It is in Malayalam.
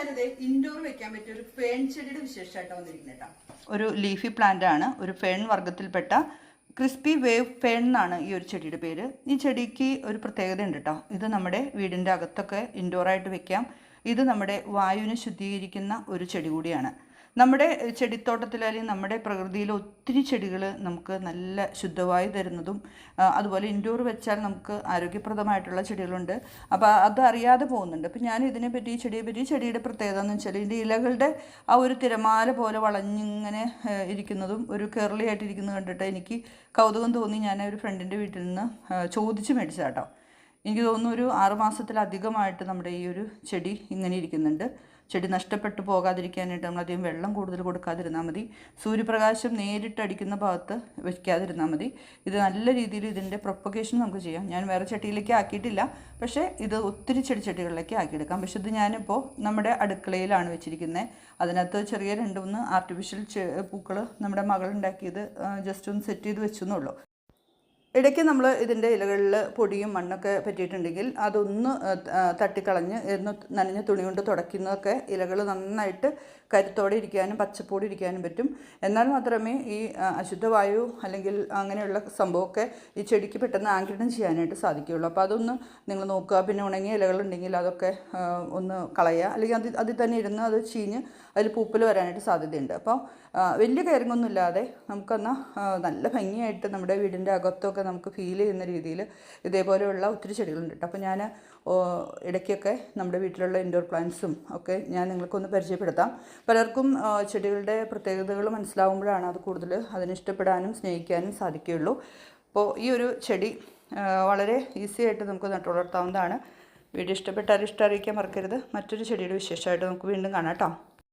ഞാനിത് ഇൻഡോർ വെക്കാൻ പറ്റിയ ഒരു ഫേൺ ചെടിയുടെ വിശേഷമായിട്ട് വന്നിരിക്കുന്നത് കേട്ടോ. ഒരു ലീഫി പ്ലാന്റ് ആണ്, ഒരു ഫേൺ വർഗ്ഗത്തിൽപ്പെട്ട ക്രിസ്പി വേവ് ഫേൺ എന്നാണ് ഈ ഒരു ചെടിയുടെ പേര്. ഈ ചെടിക്ക് ഒരു പ്രത്യേകത ഉണ്ട് കേട്ടോ. ഇത് നമ്മുടെ വീടിൻ്റെ അകത്തൊക്കെ ഇൻഡോറായിട്ട് വെക്കാം. ഇത് നമ്മുടെ വായുവിനെ ശുദ്ധീകരിക്കുന്ന ഒരു ചെടി കൂടിയാണ്. നമ്മുടെ ചെടിത്തോട്ടത്തിൽ അല്ലെങ്കിൽ നമ്മുടെ പ്രകൃതിയിൽ ഒത്തിരി ചെടികൾ നമുക്ക് നല്ല ശുദ്ധവായു തരുന്നതും അതുപോലെ ഇൻഡോർ വെച്ചാൽ നമുക്ക് ആരോഗ്യപ്രദമായിട്ടുള്ള ചെടികളുണ്ട്. അപ്പോൾ അത് അറിയാതെ പോകുന്നുണ്ട്. അപ്പോൾ ഞാൻ ഇതിനെപ്പറ്റി ഈ ചെടിയുടെ പ്രത്യേകത എന്ന് വെച്ചാൽ ഇതിൻ്റെ ഇലകളുടെ ആ ഒരു തിരമാല പോലെ വളഞ്ഞിങ്ങനെ ഇരിക്കുന്നതും ഒരു കെർലി ആയിട്ടിരിക്കുന്നത് കണ്ടിട്ട് എനിക്ക് കൗതുകം തോന്നി. ഞാൻ ഒരു ഫ്രണ്ടിൻ്റെ വീട്ടിൽ നിന്ന് ചോദിച്ച് മേടിച്ചാട്ടോ. എനിക്ക് തോന്നുന്നു ഒരു 6 മാസത്തിലധികമായിട്ട് നമ്മുടെ ഈ ഒരു ചെടി ഇങ്ങനെ ഇരിക്കുന്നുണ്ട്. ചെടി നഷ്ടപ്പെട്ടു പോകാതിരിക്കാനായിട്ട് നമ്മളധികം വെള്ളം കൂടുതൽ കൊടുക്കാതിരുന്നാൽ മതി. സൂര്യപ്രകാശം നേരിട്ട് അടിക്കുന്ന ഭാഗത്ത് വയ്ക്കാതിരുന്നാൽ മതി. ഇത് നല്ല രീതിയിൽ ഇതിൻ്റെ പ്രൊപ്പഗേഷൻ നമുക്ക് ചെയ്യാം. ഞാൻ വേറെ ചട്ടിയിലേക്ക് ആക്കിയിട്ടില്ല, പക്ഷേ ഇത് ഒത്തിരി ചെടിച്ചട്ടികളിലേക്ക് ആക്കിയെടുക്കാം. പക്ഷേ ഇത് ഞാനിപ്പോൾ നമ്മുടെ അടുക്കളയിലാണ് വെച്ചിരിക്കുന്നത്. അതിനകത്ത് ചെറിയ 2-3 ആർട്ടിഫിഷ്യൽ പൂക്കൾ നമ്മുടെ മകളുണ്ടാക്കിയത് ജസ്റ്റ് ഒന്ന് സെറ്റ് ചെയ്ത് വെച്ചെന്നുള്ളൂ. ഇടയ്ക്ക് നമ്മൾ ഇതിൻ്റെ ഇലകളിൽ പൊടിയും മണ്ണൊക്കെ പറ്റിയിട്ടുണ്ടെങ്കിൽ അതൊന്ന് തട്ടിക്കളഞ്ഞ് നനഞ്ഞ തുണി കൊണ്ട് തുടയ്ക്കുന്നതൊക്കെ ഇലകൾ നന്നായിട്ട് കരുത്തോടെ ഇരിക്കാനും പച്ചപ്പോടെ ഇരിക്കാനും പറ്റും. എന്നാൽ മാത്രമേ ഈ അശുദ്ധവായു അല്ലെങ്കിൽ അങ്ങനെയുള്ള സംഭവമൊക്കെ ഈ ചെടിക്ക് പെട്ടെന്ന് ആഗിരണം ചെയ്യാനായിട്ട് സാധിക്കുകയുള്ളൂ. അപ്പോൾ അതൊന്ന് നിങ്ങൾ നോക്കുക. പിന്നെ ഉണങ്ങിയ ഇലകളുണ്ടെങ്കിൽ അതൊക്കെ ഒന്ന് കളയുക, അല്ലെങ്കിൽ അതിൽ തന്നെ ഇരുന്ന് അത് ചീഞ്ഞ് അതിൽ പൂപ്പൽ വരാനായിട്ട് സാധ്യതയുണ്ട്. അപ്പോൾ വലിയ കെയറിങ്ങൊന്നും ഇല്ലാതെ നമുക്കെന്നാൽ നല്ല ഭംഗിയായിട്ട് നമ്മുടെ വീടിൻ്റെ അകത്തൊക്കെ നമുക്ക് ഫീൽ ചെയ്യുന്ന രീതിയിൽ ഇതേപോലെയുള്ള ഒത്തിരി ചെടികളുണ്ട് കേട്ടോ. അപ്പോൾ ഞാൻ ഇടയ്ക്കൊക്കെ നമ്മുടെ വീട്ടിലുള്ള ഇൻഡോർ പ്ലാന്റ്സും ഒക്കെ ഞാൻ നിങ്ങൾക്കൊന്ന് പരിചയപ്പെടുത്താം. പലർക്കും ചെടികളുടെ പ്രത്യേകതകൾ മനസ്സിലാവുമ്പോഴാണ് അത് കൂടുതൽ അതിനിഷ്ടപ്പെടാനും സ്നേഹിക്കാനും സാധിക്കുകയുള്ളൂ. അപ്പോൾ ഈ ഒരു ചെടി വളരെ ഈസി ആയിട്ട് നമുക്ക് നട്ടു വളർത്താവുന്നതാണ്. വീഡിയോ ഇഷ്ടപ്പെട്ടാൽ ഇഷ്ടം അറിയിക്കാൻ മറക്കരുത്. മറ്റൊരു ചെടിയുടെ വിശേഷമായിട്ട് നമുക്ക് വീണ്ടും കാണാം കേട്ടോ.